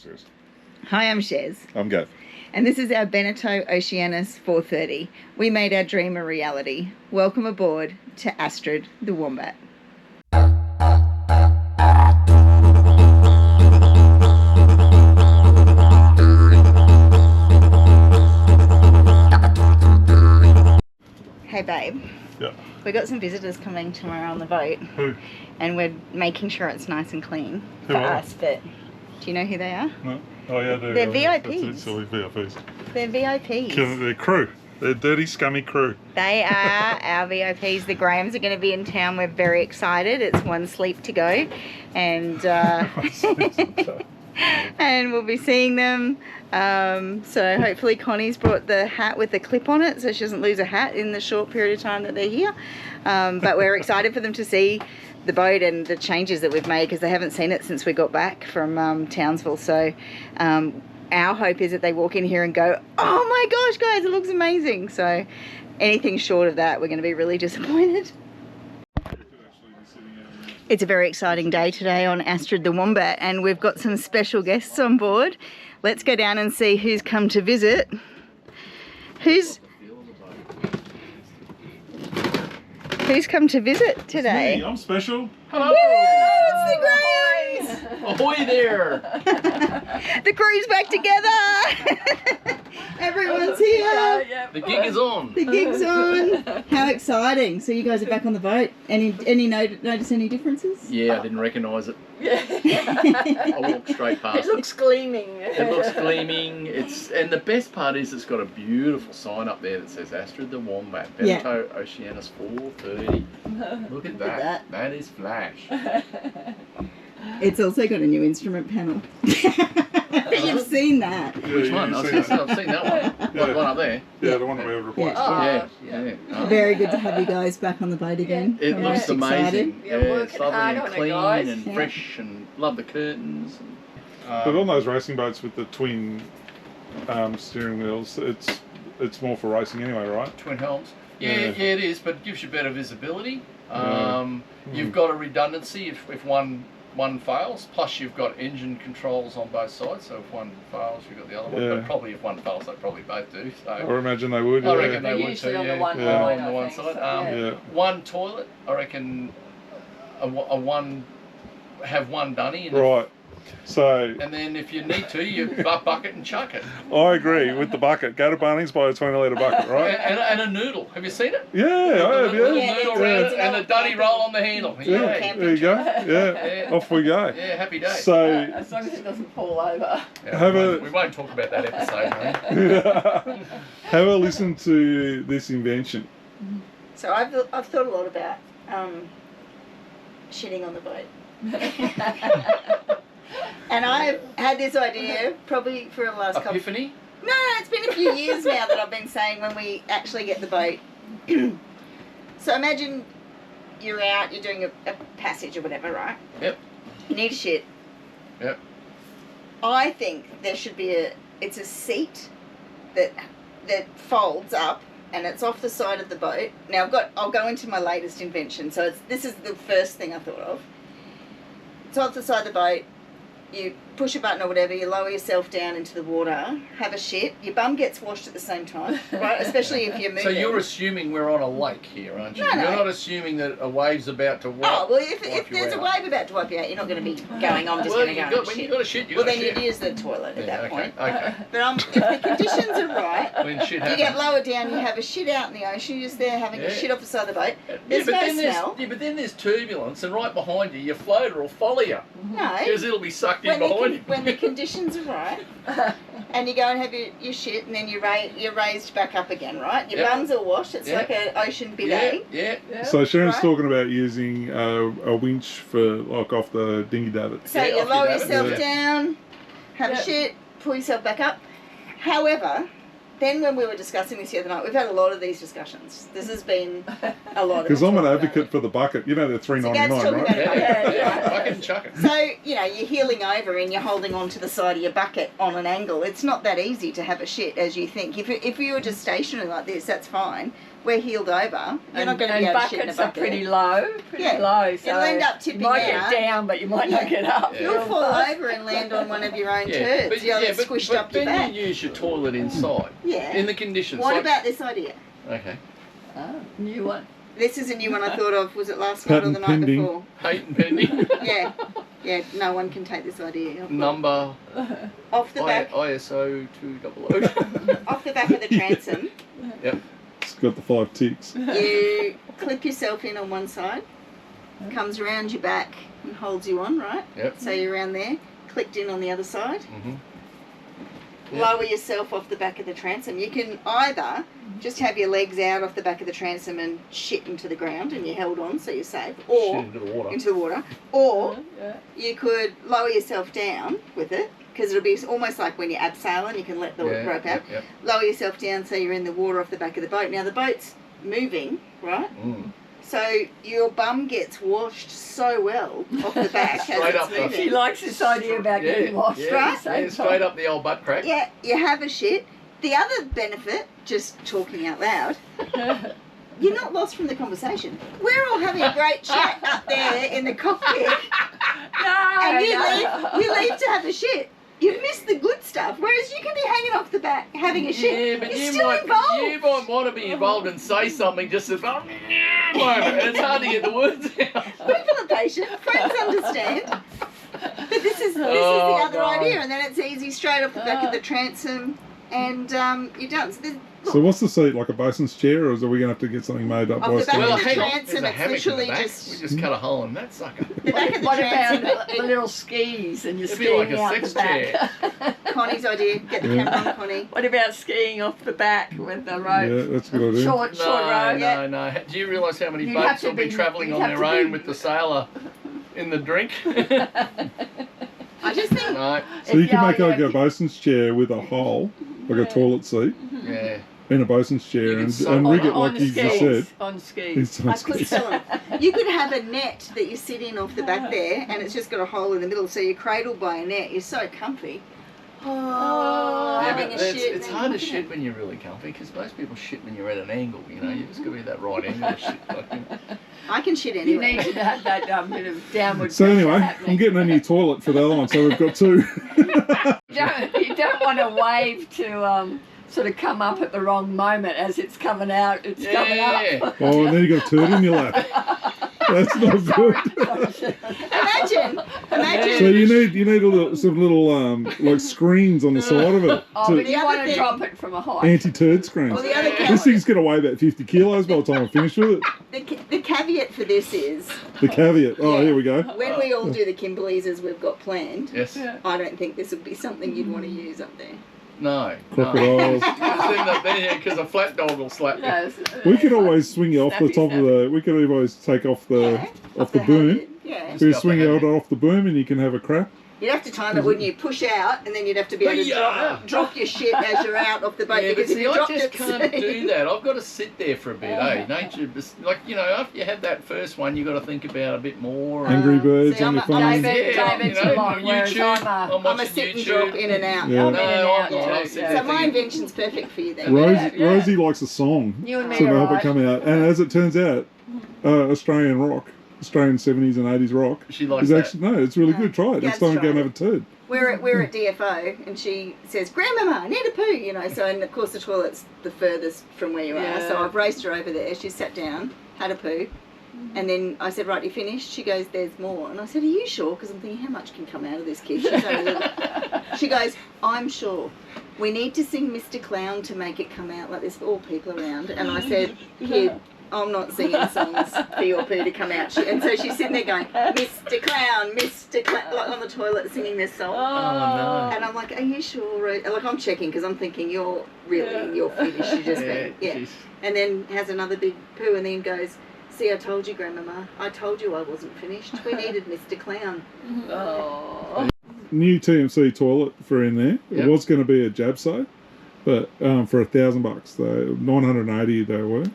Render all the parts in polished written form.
Serious. Hi, I'm Shezz. I'm Gav. And this is our Beneteau Oceanis 430. We made our dream a reality. Welcome aboard to Astrid the Wombat. Hey babe. Yeah. We got some visitors coming tomorrow on the boat. Who? And we're making sure it's nice and clean Who for are us, but do you know who they are? No. Oh yeah, They're VIPs. That's silly VIPs. They're VIPs. They're crew. They're dirty, scummy crew. They are our VIPs. The Grahams are going to be in town. We're very excited. It's one sleep to go. And and we'll be seeing them. So hopefully Connie's brought the hat with the clip on it so she doesn't lose a hat in the short period of time that they're here. But we're excited for them to see the boat and the changes that we've made because they haven't seen it since we got back from Townsville. So our hope is that they walk in here and go, oh my gosh guys, it looks amazing. So anything short of that, we're going to be really disappointed. It's a very exciting day today on Astrid the Wombat and we've got some special guests on board. Let's go down and see who's come to visit. Who's come to visit today? It's me. I'm special. Hello! Woo! It's the Grahams! Ahoy there! The crew's back together! Everyone's here! The gig is on. The gig's on! How exciting! So you guys are back on the boat. Notice any differences? Yeah, I didn't recognise it. I walked straight past It looks gleaming. It looks gleaming. And the best part is it's got a beautiful sign up there that says Astrid the Wombat, Beneteau Oceanis 430. Look at that. That is flash. It's also got a new instrument panel. You've seen that. Yeah, Which one? I've seen that one. Yeah. The one up there. Yeah, the one that we replaced. Yeah. Yeah. Oh. Very good to have you guys back on the boat again. It I'm looks most excited. amazing. You're It's working lovely hard and on it, clean guys. and fresh and love the curtains. But on those racing boats with the twin steering wheels, it's more for racing anyway, right? Twin helms. Yeah, Yeah. it is, but it gives you better visibility. Yeah. You've got a redundancy if one fails, plus you've got engine controls on both sides, so if one fails you've got the other one, Yeah. but probably if one fails they probably both do. So I imagine they would. I Yeah. reckon they They're would usually too, on the yeah. one Yeah. side. On the one side. Yeah. One toilet, I reckon have one dunny and Right. So and then if you need to, you bucket and chuck it. I agree with the bucket. Go to Bunnings, buy a 20-litre bucket, right? And a noodle. Have you seen it? Yeah, I have, Little yeah. noodle Yeah. round and a dunny roll on the handle. Yeah, Yeah, there you go. Yeah, off we go. yeah, happy day. So As long as it doesn't fall over. Yeah, have we won't talk about that episode, mate. have a listen to this invention. So I've thought a lot about shitting on the boat. And I've had this idea probably for the last couple... Epiphany? No, it's been a few years now that I've been saying when we actually get the boat. So imagine you're out, you're doing a passage or whatever, right? Yep. You need a shit. Yep. I think there should be it's a seat that folds up and it's off the side of the boat. Now I'll go into my latest invention. So this is the first thing I thought of. It's off the side of the boat. You push a button or whatever, you lower yourself down into the water, have a shit, your bum gets washed at the same time, right? Especially if you're moving. So you're assuming we're on a lake here, aren't you? No, You're no. not assuming that a wave's about to wipe. Oh, well, if wipe you there's a out. wave about to wipe you out, you're not going to be going, I'm just Well, going to go and when shit. you've got to shit, you've Well, got to then shit. you'd use the toilet at that okay, point. Okay. But if the conditions are right, When shit you happens. get lower down, you have a shit out in the ocean, you're just there having a shit off the side of the boat. There's no smell. But then there's turbulence, and right behind you, your floater will follow you. No. Because it'll be sucked in behind you. When the conditions are right, and you go and have your shit, and then you're raised back up again, right? Your Yep. bum's all washed. It's Yeah. like an ocean Yeah, bidet. yeah. So Sharon's Right. talking about using a winch for like off the dinghy davits. So Yeah, you off lower your yourself davits. down, have a Yep. shit, pull yourself back up. However, then when we were discussing this the other night, we've had a lot of these discussions. This has been a lot of Because I'm an talk about advocate it. for the bucket. You know they're So Gav's $3.99, talking right? about Yeah, Yeah, yeah. Bucket and chuck it. So, you know, you're heeling over and you're holding on to the side of your bucket on an angle. It's not that easy to have a shit as you think. If you were just stationary like this, that's fine. we're heeled over. You're not going to be able to shit in a buckets are bucket. pretty low, low. So it'll end up tipping you might out. get down, but you might not get up. You'll real fall fast. over and land on one of your own turds. but, You'll get squished but up your then back. you use your toilet inside. Yeah. In the conditions. What like, about this idea? Okay. New one. This is a new one I thought of. Was it last night or the Patent night pending. before? Patent pending. Yeah. Yeah, no one can take this idea. Number Off the back, ISO 200. off the back of the transom, Yep. It's got the 5 ticks. you clip yourself in on one side, comes around your back and holds you on, right? Yep. So you're around there, clicked in on the other side. Mhm. Yep. Lower yourself off the back of the transom. You can either just have your legs out off the back of the transom and shit into the ground and you're held on so you're safe, or Shit into the water. into the water, or you could lower yourself down with it because it'll be almost like when you're abseiling, you can let the rope out. Yep. Lower yourself down so you're in the water off the back of the boat. Now the boat's moving, right? Mm. So your bum gets washed so well off the back Straight as up it's the- moving. She likes this idea about getting washed. Yeah, Right? yeah, straight up the old butt crack. Yeah, you have a shit. The other benefit, just talking out loud, you're not lost from the conversation. We're all having a great chat up there in the cockpit, and you leave to have a shit. You've missed the good stuff, whereas you can be hanging off the back having a shit. Yeah, but You're you still might involved. want to be involved and say something just as moment, and it's hard to get the words out. People are patient. Friends understand. But this is the Oh, other God. idea, and then it's easy straight off the back of the transom, and you're done. So So what's the seat, like a bosun's chair, or are we going to have to get something made up Off by the back Steve? of Well, the hang on. transom, There's a it's hammock in literally the back. just We just cut a hole in that sucker. the back of the What transom. about the little skis and you're It'd be like skiing a out sex the back? Connie's idea. Get the camera on, Connie. What about skiing off the back with the Yeah, rope? that's a good idea. Short rope. No, no. Do you realise how many You'd boats have to will be be- travelling you'd on have their to own be- with the sailor in the drink? I just think No. So you can make Yeah, like yeah. a bosun's chair with a hole, like a toilet seat, Yeah. in a bosun's chair, You can and, sew and it rig it on like you just said. On skis. It's on I could skis. sell them. You could have a net that you sit in off the back there, and it's just got a hole in the middle, so you're cradled by a net. You're so comfy. Oh, Yeah, having but a shit. it's hard to shit when you're really comfy because most people shit when you're at an angle. You know, you just got to be at that right angle to shit. Like, you know. I can shit You anywhere. need to have that bit of downward So pressure anyway, happening. I'm getting a new toilet for the other one, so we've got 2. You don't want a wave to sort of come up at the wrong moment as it's coming out. It's coming up. Oh, and then you got a turd in your lap. That's not good. Imagine. So you need some little like screens on the side of it, Oh, but the you other want to thing- drop it from a height. anti-turd screens. Well, the other This thing's going to weigh about 50 kilos by the time I finish with it. the caveat for this is The caveat. Oh, Yeah. here we go. when we all do the Kimberleys as we've got planned, Yes. I don't think this would be something you'd want to use up there. No. Crocodiles. Because a flat dog will slap you. Yes. We could always swing you off the Snappy, top of the. We could always take off the Off the boom. hazard. Yeah. So you swing out off the boom and you can have a crap. You'd have to time it, wouldn't you? Push out, and then you'd have to be able to Yeah. drop your shit as you're out off the boat. Yeah, but because if see, you I dropped just it, can't do that. I've got to sit there for a bit, Nature, just, like, you know, after you have that first one, you've got to think about a bit more. Angry birds see, on I'm your a- phone. David's you know, along, whereas YouTube, I'm I'm I'm a watching sit and YouTube. drop in and out. Yeah. I'm in and out. No, Yeah. I'll sit Yeah. there So my thinking, invention's perfect for you then. Rosie likes a song, You and me so are to help it right. come out. And as it turns out, Australian rock, Australian 70s and 80s rock, She likes is that. actually no, it's really good. Try it. Gav's Next time, go and tried have a turd. We're at DFO, and she says, "Grandmama, I need a poo," you know. So, and of course the toilet's the furthest from where you are. So Yeah. I've raced her over there. She sat down, had a poo, and then I said, "Right, you finished?" She goes, "There's more." And I said, "Are you sure?" Because I'm thinking, how much can come out of this kid? She's only little. She goes, "I'm sure. We need to sing Mr. Clown to make it come out like there's all people around." And I said, "Kid, I'm not singing songs for your poo to come out." And so she's sitting there going, "Mr. Clown, Mr. Clown," like on the toilet singing this song. Oh, And I'm like, "Are you sure?" Rose?" Like, I'm checking because I'm thinking you're finished. You just been, yeah. jeez. And then has another big poo and then goes, "See, I told you, Grandmama. I told you I wasn't finished. We needed Mr. Clown." Oh. New TMC toilet for in there. Yep. It was going to be a Jabso, but for $1,000, they 980 they were.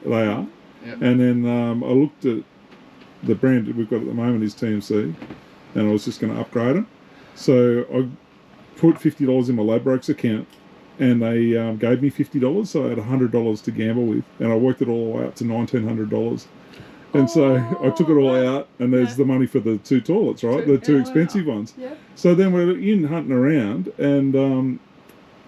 They are. Yep. And then I looked at the brand that we've got at the moment is TMC, and I was just going to upgrade them. So I put $50 in my Ladbrokes account and they gave me $50, so I had $100 to gamble with, and I worked it all the way up to $1,900. And so I took it all out, and there's the money for the 2 toilets, right? The 2 expensive ones. Yeah. So then we're in hunting around, and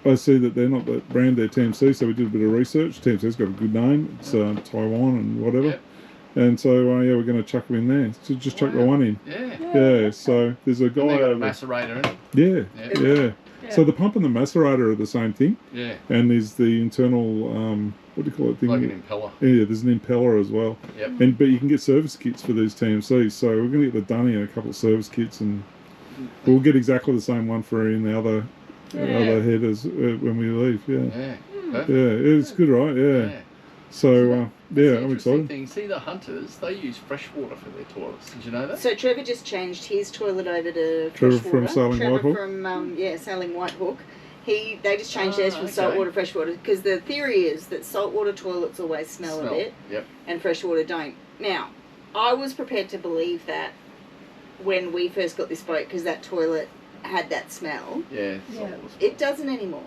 I see that they're not that brand, they're TMC, so we did a bit of research. TMC's got a good name, it's Taiwan and whatever. Yep. And so, yeah, we're going to chuck them in there. So just chuck the one in. Yeah. So there's a guy And they got a over... macerator in it. Yeah. So the pump and the macerator are the same thing. Yeah. And there's the internal, what do you call it? Thing? Like an impeller. Yeah, there's an impeller as well. Yep. But you can get service kits for these TMCs. So we're going to get the Dunny and a couple of service kits, and we'll get exactly the same one for in the other head as when we leave. Yeah. It's good, right? Yeah. So I'm excited. Thing. See, the hunters, they use fresh water for their toilets. Did you know that? So Trevor just changed his toilet over to Trevor freshwater. from Sailing Whitehawk? From Sailing Whitehawk. They just changed theirs from saltwater to freshwater, because the theory is that saltwater toilets always smell a bit, and freshwater don't. Now, I was prepared to believe that when we first got this boat, because that toilet had that smell. Yeah. It doesn't anymore.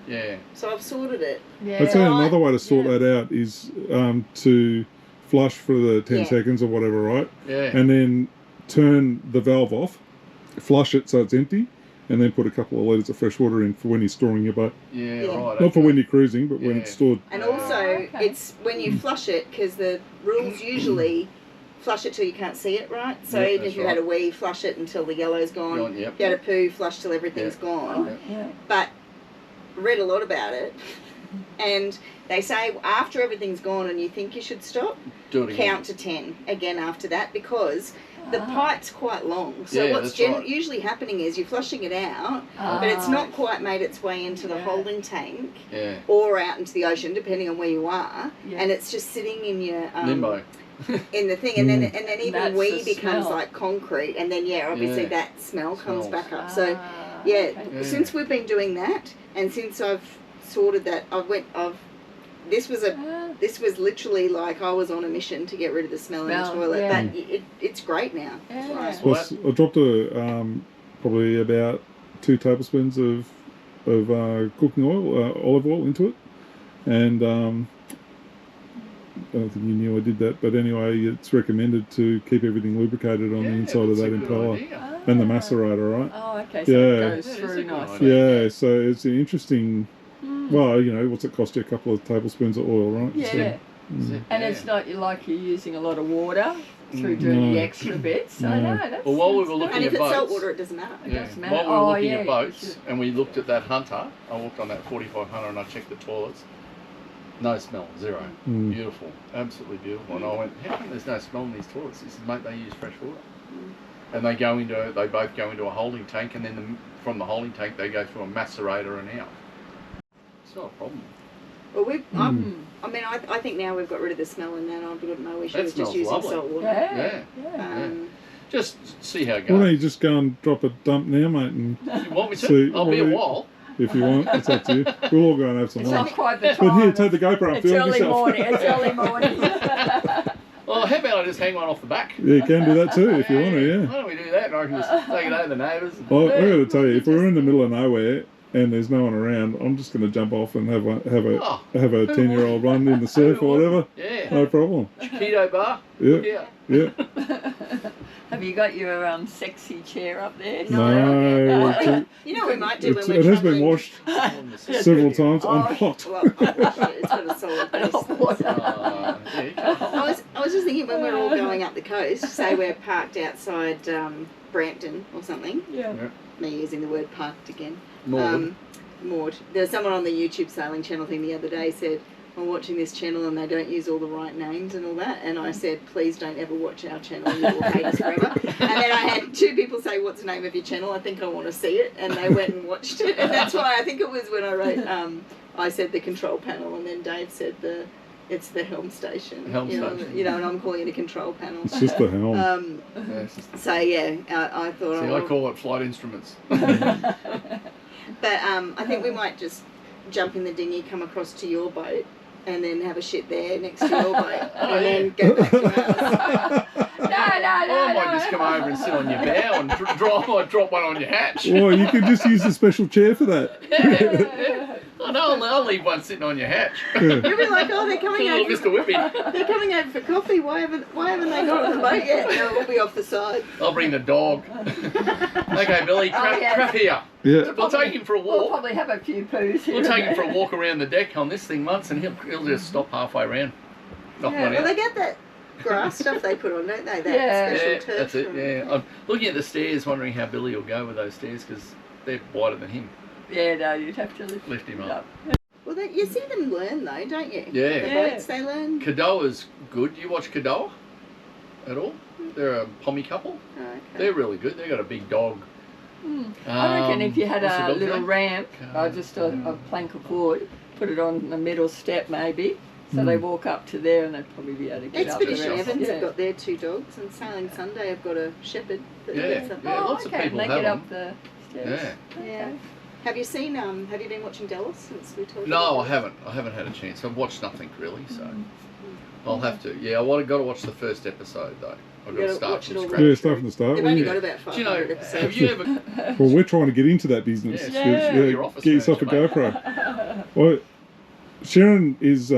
Yeah. So I've sorted it. Yeah. I'd say another way to sort that out is to flush for the 10 seconds or whatever, right? Yeah. And then turn the valve off, flush it so it's empty, and then put a couple of litres of fresh water in for when you're storing your boat. Yeah, right. Not for when you're cruising, but when it's stored. And also, it's when you flush it, because the rules usually flush it till you can't see it, right? So even if you had a wee, flush it until the yellow's gone. If you had a poo, flush till everything's gone. But read a lot about it, and they say after everything's gone and you think you should stop, do it again. Count to 10 again after that, because the pipe's quite long. So what's usually happening is you're flushing it out, but it's not quite made its way into the holding tank or out into the ocean, depending on where you are, and it's just sitting in your limbo. In the thing, and then even That's wee the becomes smell. like concrete, and then obviously that smell comes back up. So okay. since we've been doing that, and since I've sorted that, this was literally like I was on a mission to get rid of the smell in the toilet, but it's great now. Plus, I dropped probably about 2 tablespoons of cooking oil, olive oil into it, and I don't think you knew I did that, but anyway, it's recommended to keep everything lubricated on the inside of that impeller and the macerator, right? Oh, okay. So it goes through nicely. Yeah, so it's an interesting. Well, what's it cost you? A couple of tablespoons of oil, right? Yeah. And it's not like you're using a lot of water through doing the extra bits. So no, that's. Well, while we were looking and if at it's boats, salt water, it doesn't matter. While we were looking at boats, and we looked at that Hunter, I walked on that 4500 and I checked the toilets. No smell, 0. Beautiful, absolutely beautiful. And I went, how come there's no smell in these toilets? He said, mate, they use fresh water. And they both go into a holding tank, and then from the holding tank they go through a macerator and out. It's not a problem. Well, I think now we've got rid of the smell, and then I've got no issue with just using salt water. Yeah. Just see how it goes. Why don't you just go and drop a dump now, mate? And you want me to? I'll be a while. If you want, it's up to you. We'll all go and have some lunch. It's not quite the time. But here, take the GoPro and film yourself. It's early morning. Well, how about I just hang one off the back? Yeah, you can do that too if you want to, yeah. Why don't we do that, and I can just take it over the neighbours? Well, I got to tell you, if we're in the middle of nowhere and there's no one around, I'm just going to jump off and have a 10-year-old run in the surf or whatever. Yeah. No problem. Keto bar. Yeah. Have you got your sexy chair up there? No. You know what we might do when we're It has been washed several times. I'm hot. Well, it's got a solid base. I was just thinking, when we're all going up the coast, say we're parked outside Brampton or something. Me using the word parked again. Maud. There was someone on the YouTube sailing channel thing the other day said, I'm watching this channel and they don't use all the right names and all that, and I said, please don't ever watch our channel, you will hate us forever. And then I had 2 people say, what's the name of your channel? I think I want to see it, and they went and watched it, and that's why I think it was when I wrote, I said the control panel, and then Dave said it's the helm station. And I'm calling it a control panel. It's just the helm. So yeah, I thought. See, I call it flight instruments. But I think we might just jump in the dinghy, come across to your boat, and then have a shit there next to your boat, and then go back to ours. I might just come over and sit on your bow and drop one on your hatch. Well, you could just use a special chair for that. I know, I'll leave one sitting on your hatch. You'll be like, oh, they're coming Little over. Mr. Whippy. They're coming over for coffee. Why haven't they got on the boat yet? No, we'll be off the side. I'll bring the dog. Okay, Billy, crap here. Yeah. We'll take him for a We'll walk. probably have a few poos here. We'll take him for a walk around the deck on this thing once, and he'll just stop halfway around. Knock one Well, out. they get that grass stuff they put on, don't they? That Yeah. special Yeah, turf. that's it. from- Yeah, I'm looking at the stairs, wondering how Billy will go with those stairs because they're wider than him. Yeah, no, you'd have to Lift him it up. Well, you see them learn though, don't you? Yeah. The Yeah. boats they learn. Kadoa's good. You watch Kadoa at all? They're a pommy couple. Oh, okay. They're really good. They got a big dog. I reckon if you had what's the a dog's little name? ramp, just a plank of wood, put it on the middle step maybe, so they walk up to there and they'd probably be able to get up the Expedition rest. Evans Yeah. have got their 2 dogs, and Sailing Sunday have got a shepherd that Yeah, gets up. yeah. Oh, lots of okay, people and they have get them. up the Yeah. stairs. Yeah. Okay. Have you seen? Have you been watching Dallas since we talked? No, about I haven't. I haven't had a chance. I've watched nothing really, so I'll have to. Yeah, got to watch the first episode though. I've got You to gotta start watch from it all scratch. Yeah, start from the start. They've only Yeah. got about Do you know? 500 episodes. Have you ever? Well, we're trying to get into that business. Yeah, yeah, your office get yourself a manager, GoPro. Well, Sharon is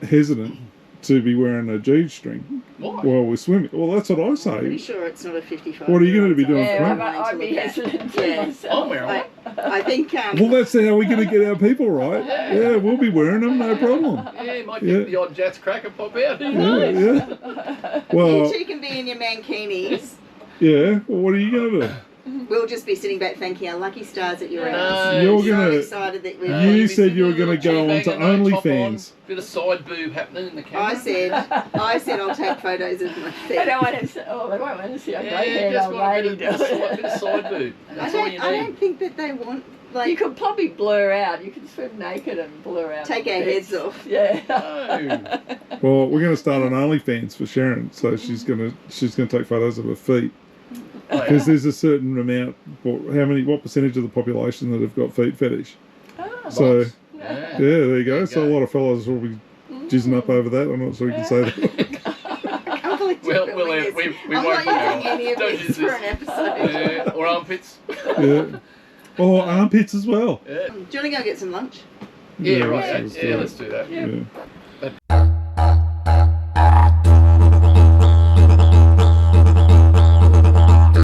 hesitant to be wearing a G-string Why? while we're swimming. Well, that's what I Pretty say. sure it's not a 55. What are you gonna be doing, Yeah, Frank? I'd be hesitant to Yeah. myself. I'm wearing one. I think. Well, that's how we're going to get our people right. Yeah, we'll be wearing them, no problem. Yeah, might Yeah. get the odd Jats cracker pop out. Who Yeah, knows? yeah. Well, You can be in your mankinis. yeah. Well, what are you going to do? We'll just be sitting back thanking our lucky stars at your No. ends. You're So gonna- excited that we're. You be said sitting you were there gonna with a go cheap on to bag and no top OnlyFans. on, bit of side boob happening in the camera. I said I'll take photos of my feet. I don't want to see, they won't want to see a Yeah, grey-haired just old want a lady bit do of it. side boob. That's all you I need. don't think that they want You like could probably blur out. You could swim naked and blur out. take the our bits. heads off. Yeah. No. Well, we're going to start an OnlyFans for Sharon, so she's going to take photos of her feet Oh, yeah. because there's a certain amount. What percentage of the population that have got feet fetish? Oh, So Yeah. yeah, there you go. you So a go. lot of fellas will be jizzing up over that. I'm not sure you can say that. I can't believe you're Well, filming this. we I'm won't not put using any of Don't this use for an episode. Yeah, or armpits. Yeah. Oh, armpits as well. Yeah. Do you want to go get some lunch? Yeah, Yeah, right. let's do Yeah, it. let's do that. Yeah. Yeah.